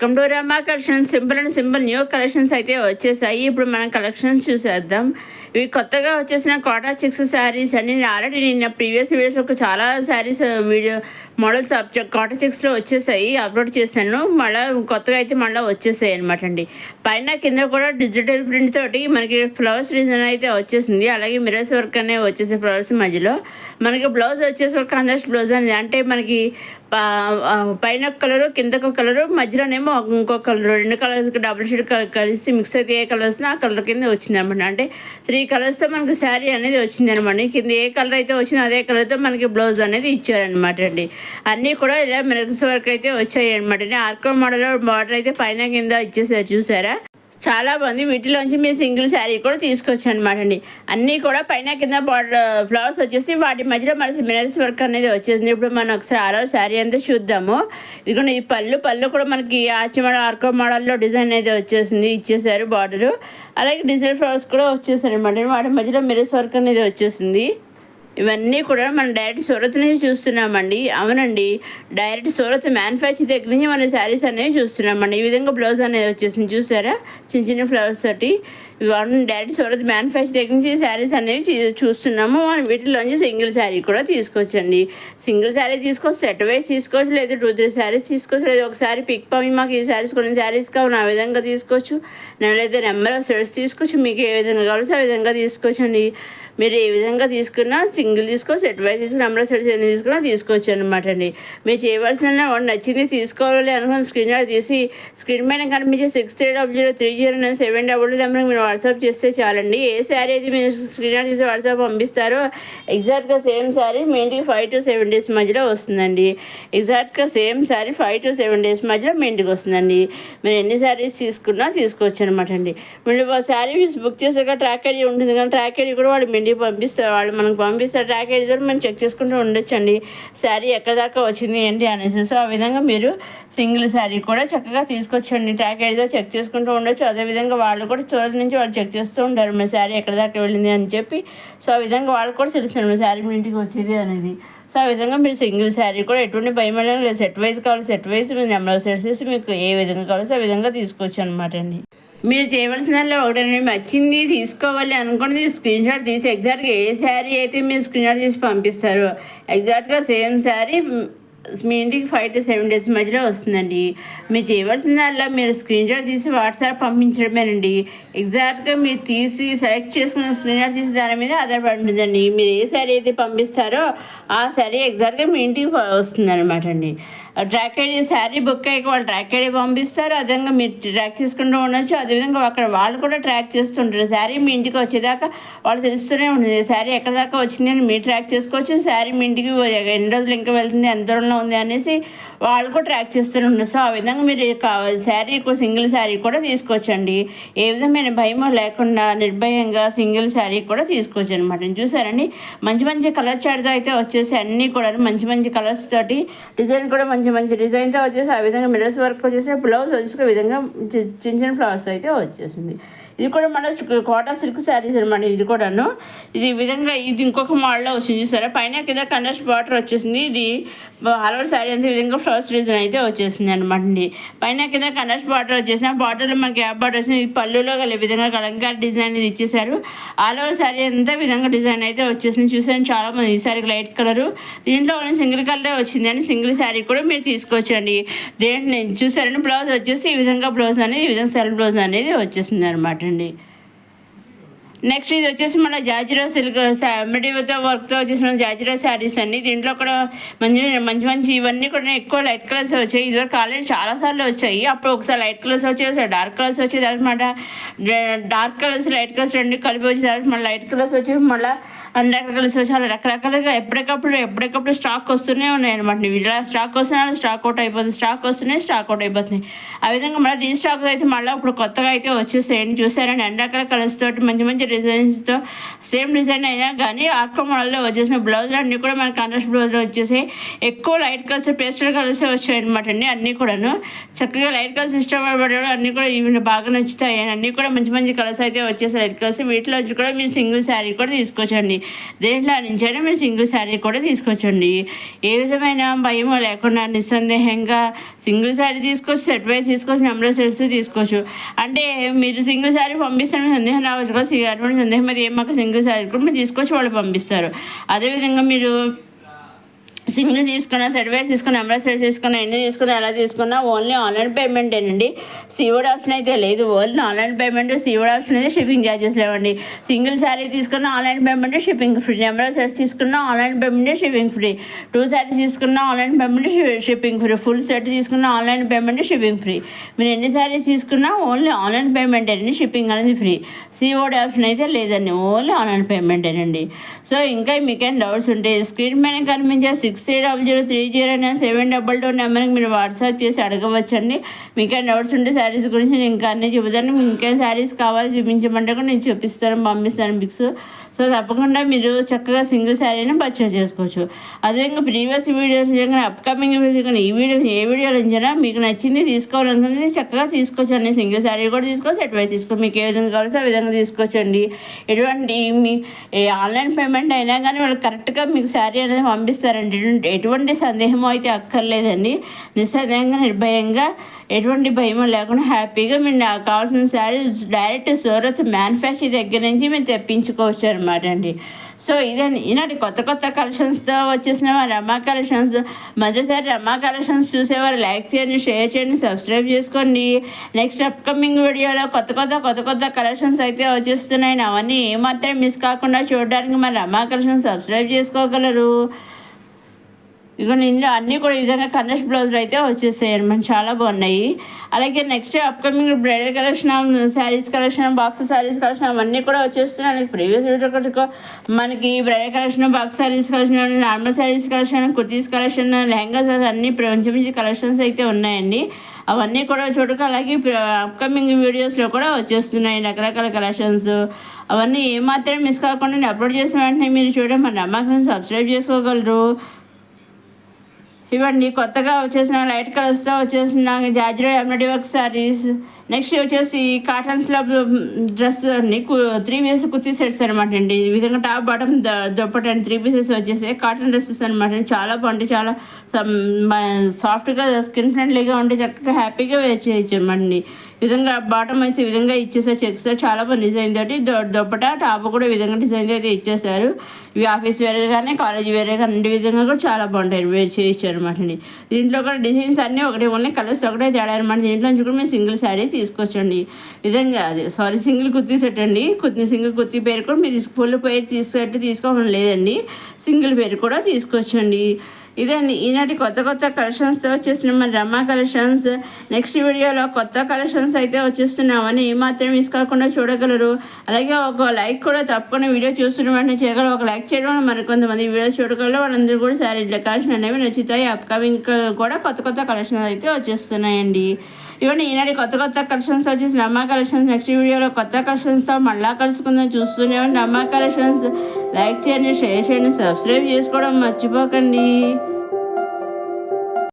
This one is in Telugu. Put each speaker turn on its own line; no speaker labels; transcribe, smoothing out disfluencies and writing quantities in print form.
Welcome to Rama collections. Simple and simple new collections అయితే వచ్చేసాయి. ఇప్పుడు మనం కలెక్షన్స్ చూసేద్దాం. ఇవి కొత్తగా వచ్చేసిన కోటా చెక్స్ శారీస్ అండి. నేను ఆల్రెడీ నిన్న ప్రీవియస్ వీడియోస్లో చాలా శారీస్ వీడియో మోడల్స్ కోటా చెక్స్లో వచ్చేసాయి, అప్లోడ్ చేశాను. మళ్ళీ కొత్తగా అయితే మళ్ళీ వచ్చేసాయి అనమాట అండి. పైన కింద కూడా డిజిటల్ ప్రింట్ తోటి మనకి ఫ్లవర్స్ డిజైన్ అయితే వచ్చేసింది. అలాగే మిరర్స్ వర్క్ అనేవి వచ్చేసి ఫ్లవర్స్ మధ్యలో మనకి బ్లౌజ్ వచ్చేసి ఒక కాంట్రాస్ట్ బ్లౌజ్ అనేది, అంటే మనకి పైన కలరు కిందకు కలరు మధ్యలోనేమో ఇంకో కలర్, రెండు కలర్స్ డబుల్ షేడ్ కలిసి మిక్స్ అయితే ఏ కలర్ వస్తుందో ఆ కలర్ కింద వచ్చింది అనమాట. అంటే 3 కలర్స్తో మనకి శారీ అనేది వచ్చింది అనమాట. కింద ఏ కలర్ అయితే వచ్చిందో అదే కలర్తో మనకి బ్లౌజ్ అనేది ఇచ్చారనమాట అండి. అన్నీ కూడా ఇలా మిరర్స్ వర్క్ అయితే వచ్చాయి అనమాట. ఆర్కో మోడల్ బార్డర్ అయితే పైన కింద ఇచ్చేసారు, చూసారా. చాలామంది వీటిలోంచి మీరు సింగిల్ శారీ కూడా తీసుకోవచ్చు అనమాట అండి. అన్నీ కూడా పైన కింద బార్డర్ ఫ్లవర్స్ వచ్చేసి వాటి మధ్యలో మన మిరర్స్ వర్క్ అనేది వచ్చేసింది. ఇప్పుడు మనం ఒకసారి ఆల్ ఓవర్ శారీ అంతా చూద్దాము. ఇదిగోండి, ఈ పళ్ళు కూడా మనకి ఆచి మోడల్ ఆర్కో మోడల్లో డిజైన్ అయితే వచ్చేసింది, ఇచ్చేసారు బార్డరు. అలాగే డిజిటల్ ఫ్లవర్స్ కూడా వచ్చేసారు అనమాట. వాటి మధ్యలో మిరర్స్ వర్క్ అనేది వచ్చేసింది. ఇవన్నీ కూడా మనం డైరెక్ట్ సూరత్ నుంచి చూస్తున్నామండి. అవునండి, డైరెక్ట్ సూరత్ మ్యానుఫ్యాక్చర్ దగ్గర నుంచి మన శారీస్ అనేవి చూస్తున్నామండి. ఈ విధంగా బ్లౌజ్ అనేది వచ్చేసింది, చూసారా, చిన్న చిన్న ఫ్లవర్స్ తోటి. ఇవన్నీ డైరెక్ట్ సూరత్ మ్యానుఫ్యాక్చర్ దగ్గర నుంచి శారీస్ అనేవి చూస్తున్నాము. మనం వీటిలోంచి సింగిల్ శారీ కూడా తీసుకోవచ్చండి. సింగిల్ శారీ తీసుకోవచ్చు, సెట్ వైజ్ తీసుకోవచ్చు, లేదా 2-3 శారీస్ తీసుకోవచ్చు, లేదా ఒకసారి పిక్ పంపి మాకు ఈ శారీస్ కొన్ని శారీస్ కావాలి ఆ విధంగా తీసుకోవచ్చు, లేదా నెంబర్ ఆఫ్ సెట్స్ తీసుకోవచ్చు. మీకు ఏ విధంగా కావాల్సి ఆ విధంగా తీసుకోవచ్చండి. మీరు ఏ విధంగా తీసుకున్నా సింగిల్ తీసుకో, సెట్ వైజ్ తీసుకుని నెంబర్ ఆఫ్ సెట్స్ ఎన్ని తీసుకున్నా తీసుకోవచ్చు అనమాట అండి. మీరు చేయవలసిన నచ్చింది తీసుకోవాలి అనుకున్న స్క్రీన్ షాట్ తీసి స్క్రీన్ పైన కనిపించే 6300309700 నెంబర్కి మీరు వాట్సాప్ చేస్తే చాలండి. ఏ శారీ అయితే మీరు స్క్రీన్ షాట్ తీసి వాట్సాప్ పంపిస్తారో ఎగ్జాక్ట్గా సేమ్ శారీ మీ ఇంటికి 5 to 7 days మధ్యలో వస్తుందండి. ఎగ్జాక్ట్గా సేమ్ శారీ 5 to 7 days మధ్యలో మీ ఇంటికి వస్తుందండి. మీరు ఎన్ని శారీస్ తీసుకున్నా తీసుకోవచ్చు అనమాట అండి. మీరు శారీ బుక్ చేసాక ట్రాక్ ఐడి ఉంటుంది, కానీ ట్రాక్ ఐడి కూడా వాళ్ళు ఇంటికి పంపిస్తారు, వాళ్ళు మనకు పంపిస్తారు. ట్రాక్ ఐడి ద్వారా మనం చెక్ చేసుకుంటూ ఉండొచ్చండి శారీ ఎక్కడ దాకా వచ్చింది ఏంటి అనేసి. సో ఆ విధంగా మీరు సింగిల్ శారీ కూడా చక్కగా తీసుకొచ్చండి, ట్రాక్ ఐడిలో చెక్ చేసుకుంటూ ఉండొచ్చు. అదేవిధంగా వాళ్ళు కూడా సూరత్ నుంచి వాళ్ళు చెక్ చేస్తూ ఉంటారు మన శారీ ఎక్కడ దాకా వెళ్ళింది అని చెప్పి. సో ఆ విధంగా వాళ్ళు కూడా తెలుస్తుంది మన శారీ మీ ఇంటికి వచ్చేది అనేది. సో ఆ విధంగా మీరు సింగిల్ శారీ కూడా ఎటువంటి భయం లేదు, సెట్ వైజ్ కావాలి సెట్ వైజ్ మీరు నెంబర్ సెట్ చేసి మీకు ఏ విధంగా కావాలో ఆ విధంగా తీసుకోవచ్చు అనమాట అండి. మీరు చేయవలసిన ఒకటి నచ్చింది తీసుకోవాలి అనుకున్నది స్క్రీన్ షాట్ తీసి ఎగ్జాక్ట్గా ఏ శారీ అయితే మీరు స్క్రీన్ షాట్ తీసి పంపిస్తారో ఎగ్జాక్ట్గా సేమ్ శారీ మీ ఇంటికి 5 to 7 days మధ్యలో వస్తుందండి. మీరు చేయవలసిందల్లా మీరు స్క్రీన్ షాట్ తీసి వాట్సాప్ పంపించడమేనండి. ఎగ్జాక్ట్గా మీరు తీసి సెలెక్ట్ చేసుకున్న స్క్రీన్ షాట్ తీసి దాని మీద ఆధారపడి ఉంటుందండి. మీరు ఏ శారీ అయితే పంపిస్తారో ఆ శారీ ఎగ్జాక్ట్గా మీ ఇంటికి వస్తుంది అనమాట అండి. ట్రాక్ ఐడి శారీ బుక్ అయ్యాక వాళ్ళు ట్రాక్ ఐడి పంపిస్తారు, అదేవిధంగా మీరు ట్రాక్ చేసుకుంటూ ఉండొచ్చు. అదేవిధంగా అక్కడ వాళ్ళు కూడా ట్రాక్ చేస్తుంటారు. శారీ మీ ఇంటికి వచ్చేదాకా వాళ్ళు తెలుస్తూనే ఉంటుంది శారీ ఎక్కడ దాకా వచ్చింది అని మీరు ట్రాక్ చేసుకోవచ్చు. శారీ మీ ఇంటికి ఎన్ని రోజులు ఇంకా వెళ్తుంది, ఎంత దూరంలో ఉంది అనేసి వాళ్ళు కూడా ట్రాక్ చేస్తూనే ఉంటారు. సో ఆ విధంగా మీరు శారీ సింగిల్ శారీ కూడా తీసుకోవచ్చండి. ఏ విధమైన భయం లేకుండా నిర్భయంగా సింగిల్ శారీ కూడా తీసుకోవచ్చు అనమాట. చూసారండి, మంచి మంచి కలర్ చార్ట్తో అయితే వచ్చేసి అన్నీ కూడా మంచి మంచి కలర్స్ తోటి డిజైన్ కూడా మంచి మంచి డిజైన్తో వచ్చేసి ఆ విధంగా మిరర్స్ వర్క్ వచ్చేసి బ్లౌజ్ వచ్చేసి విధంగా చిన్న చిన్న ఫ్లవర్స్ అయితే వచ్చేసింది. ఇది కూడా మన కోటా సిల్క్ శారీస్ అనమాట. ఇది కూడాను ఇది విధంగా ఇది ఇంకొక మోడల్లో వచ్చింది, చూసారా. పైన కింద కండస్ట్ బార్డర్ వచ్చేసింది. ఇది ఆల్ ఓవర్ శారీ అంతే విధంగా ఫ్లవర్స్ డిజైన్ అయితే వచ్చేసింది అనమాట అండి. పైన కింద కండస్ట్ బార్డర్ వచ్చేసిన బార్డర్లో మనకి గ్యాప్ బార్డర్ వచ్చింది. పళ్ళులో గల విధంగా కలంకారీ డిజైన్ ఇది ఇచ్చేసారు. ఆల్ ఓవర్ శారీ అంతా విధంగా డిజైన్ అయితే వచ్చేసింది. చూసాను చాలా మంది ఈ శారీ లైట్ కలరు, దీంట్లో సింగిల్ కలరే వచ్చింది అని సింగిల్ శారీ కూడా మీరు తీసుకోవచ్చండి. దేంట్లో చూసారని బ్లౌజ్ వచ్చేసి ఈ విధంగా బ్లౌజ్ అనేది ఈ విధంగా సెల్ఫ్ బ్లౌజ్ అనేది వచ్చేసింది అనమాట అండి. నెక్స్ట్ ఇది వచ్చేసి మన జాజిరా సిల్క్ మెటీరియల్తో వర్క్తో వచ్చేసిన జాజిరా శారీస్ అండి. దీంట్లో కూడా మంచి మంచి ఇవన్నీ కూడా ఎక్కువ లైట్ కలర్స్ వచ్చాయి. ఇదివరకు ఆల్రెడీ చాలాసార్లు వచ్చాయి. అప్పుడు ఒకసారి లైట్ కలర్స్ వచ్చేసి డార్క్ కలర్స్ వచ్చేది అనమాట. డార్క్ కలర్స్ లైట్ కలర్స్ రెండు కలిపి వచ్చే తర్వాత మళ్ళీ లైట్ కలర్స్ వచ్చి మళ్ళీ అండర్ కలర్స్ వచ్చి అలా రకరకాలుగా ఎప్పటికప్పుడు స్టాక్ వస్తూనే ఉన్నాయి అనమాట. ఇలా స్టాక్ వస్తున్నాయి, స్టాక్ అవుట్ అయిపోతుంది, స్టాక్ వస్తున్నాయి, స్టాక్ అవుట్ అయిపోతున్నాయి. ఆ విధంగా మళ్ళీ రీస్టాక్ అయితే మళ్ళీ ఇప్పుడు కొత్తగా అయితే వచ్చేసేయండి. చూసారండి, అండర్ కలర్స్ తోటి మంచి మంచి డిజైన్స్తో సేమ్ డిజైన్ అయినా కానీ ఆర్కో మోడల్లో వచ్చేసిన బ్లౌజులు అన్నీ కూడా మన కాంట్రాస్ట్ బ్లౌజ్లో వచ్చేసి ఎక్కువ లైట్ కలర్స్ పేస్టల్ కలర్సే వచ్చాయి అనమాట అండి. అన్నీ కూడాను చక్కగా లైట్ కలర్స్ ఇష్టపడేవాడు అన్నీ కూడా ఇవి బాగా నచ్చుతాయి. అన్నీ కూడా మంచి మంచి కలర్స్ అయితే వచ్చేసి లైట్ కలర్స్. వీటిలో వచ్చి కూడా మీరు సింగిల్ శారీ కూడా తీసుకోవచ్చండి. దేంట్లో నుంచైనా మీరు సింగిల్ శారీ కూడా తీసుకోవచ్చండి. ఏ విధమైన భయం లేకుండా నిస్సందేహంగా సింగిల్ శారీ తీసుకోవచ్చు, సెట్ వైజ్ తీసుకోవచ్చు, నెంబర్ ఆఫ్ సెట్స్ తీసుకోవచ్చు. అంటే మీరు సింగిల్ శారీ పంపిస్తాను సందేహం రావచ్చు కదా, అటువంటి సందేహం అది ఏం మాకు సింగిల్ శారీ కూడా మీరు తీసుకొచ్చి వాళ్ళు పంపిస్తారు. అదేవిధంగా మీరు సింగిల్ తీసుకున్నా, సెట్ వైజ్ తీసుకున్నా, నెంబర్ సెట్ తీసుకున్నా, ఎన్ని తీసుకున్నా ఎలా తీసుకున్నా ఓన్లీ ఆన్లైన్ పేమెంటేనండి. సీఓడి ఆప్షన్ అయితే లేదు. Only online payment, COD option అయితే షిప్పింగ్ ఛార్జెస్ లేవండి. సింగిల్ శారీ తీసుకున్న online payment shipping free, number sets తీసుకున్న online payment shipping free, 2 saris తీసుకున్న online payment shipping free, full set తీసుకున్న ఆన్లైన్ పేమెంట్ షిప్పింగ్ ఫ్రీ. మీరు ఎన్ని శారీస్ తీసుకున్నా ఓన్లీ ఆన్లైన్ పేమెంటేనండి, షిప్పింగ్ అనేది ఫ్రీ. సీఓడి ఆప్షన్ అయితే లేదండి, ఓన్లీ ఆన్లైన్ పేమెంటేనండి. సో ఇంకా మీకేం డౌట్స్ ఉంటే స్క్రీన్ పైన కనిపించే 6300309722 నెంబర్కి మీరు వాట్సాప్ చేసి అడగవచ్చండి. మీకేం డౌట్స్ ఉంటే శారీస్ గురించి నేను ఇంకా అన్నీ చెబుతాను. ఇంకేం శారీస్ కావాలి చూపించమంటే కూడా నేను చూపిస్తాను, పంపిస్తాను పిక్స్. సో తప్పకుండా మీరు చక్కగా సింగిల్ శారీని పర్చేస్ చేసుకోవచ్చు. అదే ఇంకా ప్రీవియస్ వీడియోస్ అప్కమింగ్ వీడియో కానీ ఏ వీడియోలో ఉంచినా మీకు నచ్చింది తీసుకోవాలనుకుంటే చక్కగా తీసుకోవచ్చు అండి. సింగిల్ శారీ కూడా తీసుకోవచ్చు, సెట్ వైజ్ తీసుకో, మీకు ఏ విధంగా కావాల్సో ఆ విధంగా తీసుకోవచ్చండి. ఎటువంటి మీ ఆన్లైన్ పేమెంట్ అయినా కానీ వాళ్ళు కరెక్ట్గా మీకు శారీ అనేది పంపిస్తారండి. ఎటువంటి సందేహం అయితే అక్కర్లేదండి. నిస్సందేహంగా నిర్భయంగా ఎటువంటి భయం లేకుండా హ్యాపీగా మీరు నాకు కావాల్సిన శారీ డైరెక్ట్ సూరత్ మ్యానుఫ్యాక్చర్ దగ్గర నుంచి మీరు తెప్పించుకోవచ్చు అనమాట అండి. సో ఇదండి ఈనాటి కొత్త కొత్త కలెక్షన్స్తో వచ్చేసిన రమా కలెక్షన్స్. మరోసారి రమా కలెక్షన్స్ చూసేవారు లైక్ చేయండి, షేర్ చేయండి, సబ్స్క్రైబ్ చేసుకోండి. నెక్స్ట్ అప్కమింగ్ వీడియోలో కొత్త కొత్త కలెక్షన్స్ అయితే వచ్చేస్తున్నాయి. అవన్నీ ఏమాత్రం మిస్ కాకుండా చూడడానికి మన రమా కలెక్షన్స్ సబ్స్క్రైబ్ చేసుకోగలరు. ఇక ఇందులో అన్నీ కూడా ఈ విధంగా కండెస్ట్ బ్లౌజులు అయితే వచ్చేసాయి అనమాట, చాలా బాగున్నాయి. అలాగే next upcoming bridal collection, saris collection, box saris collection అవన్నీ కూడా వచ్చేస్తున్నాయి. అలాగే ప్రీవియస్ వీడియో మనకి bridal collection, box saris collection, normal saris collection, kurtis collection, lehengas అన్నీ మంచి కలెక్షన్స్ అయితే ఉన్నాయండి. అవన్నీ కూడా చూడక అలాగే అప్కమింగ్ వీడియోస్లో కూడా వచ్చేస్తున్నాయి రకరకాల కలెక్షన్స్. అవన్నీ ఏమాత్రం మిస్ కాకుండా నేను అప్లోడ్ చేసిన వెంటనే మీరు చూడండి, మన నమ్మకం సబ్స్క్రైబ్ చేసుకోగలరు. ఇవ్వండి కొత్తగా వచ్చేసిన లైట్ కలర్స్తో వచ్చేసిన georgette embroidery work saris. Next వచ్చేసి కాటన్స్లో డ్రెస్ అన్ని 3 పీసెస్ కుర్తీ సెట్స్ అనమాట అండి. ఈ విధంగా టాప్ బాటమ్ దుప్పటి అండి 3 పీసెస్ వచ్చేసి కాటన్ డ్రెస్సెస్ అనమాట. చాలా బాగుంటాయి, చాలా సాఫ్ట్గా స్కిన్ ఫ్రెండ్లీగా ఉంటే చక్కగా హ్యాపీగా వేర్ చేయొచ్చు అనమాట. ఈ విధంగా బాటమ్ వేసి ఈ విధంగా ఇచ్చేసారు, చెక్స్ చాలా బాగా డిజైన్ తోటి దుప్పట టాప్ కూడా ఈ విధంగా డిజైన్ అయితే ఇచ్చేసారు. ఇవి ఆఫీస్ వేర్ కానీ కాలేజ్ వేర్ కానీ అన్ని విధంగా కూడా చాలా బాగుంటాయి, వేర్ చేయొచ్చు అనమాట అండి. దీంట్లో కూడా డిజైన్స్ అన్నీ ఒకటే ఉన్నాయి, కలర్స్ ఒకటే తేడా అనమాట. దీంట్లో నుంచి కూడా మీరు సింగిల్ శారీ తీసుకోవచ్చండి. విధంగా సింగిల్ కుర్తీ సెట్ అండి. సింగిల్ కుర్తీ పేరు కూడా మీరు ఫుల్ పేరు తీసుకోవడం లేదండి, సింగిల్ పేరు కూడా తీసుకోవచ్చండి. ఇదండి ఈనాటి కొత్త కలెక్షన్స్తో వచ్చేసిన మన రమా కలెక్షన్స్. నెక్స్ట్ వీడియోలో కొత్త కలెక్షన్స్ అయితే వచ్చేస్తున్నామని ఏమాత్రం మిస్ కాకుండా చూడగలరు. అలాగే ఒక లైక్ కూడా తప్పకుండా వీడియో చూస్తున్న వెంటనే చేయగలరు. ఒక లైక్ చేయడం వల్ల మరి కొంతమంది వీడియోస్ చూడగలరు, వాళ్ళందరూ కూడా శారీ కలెక్షన్ అనేవి నచ్చుతాయి. అప్కమింగ్ కూడా కొత్త కలెక్షన్స్ అయితే వచ్చేస్తున్నాయండి. ఇవన్నీ ఈనాటి కొత్త కలెక్షన్స్ వచ్చేసి రమా కలెక్షన్స్. నెక్స్ట్ వీడియోలో కొత్త కలెక్షన్స్తో మళ్ళీ కలుసుకుందాం. చూస్తూనే రమా కలెక్షన్స్. లైక్ చేయండి, షేర్ చేయండి, సబ్స్క్రైబ్ చేసుకోవడం మర్చిపోకండి.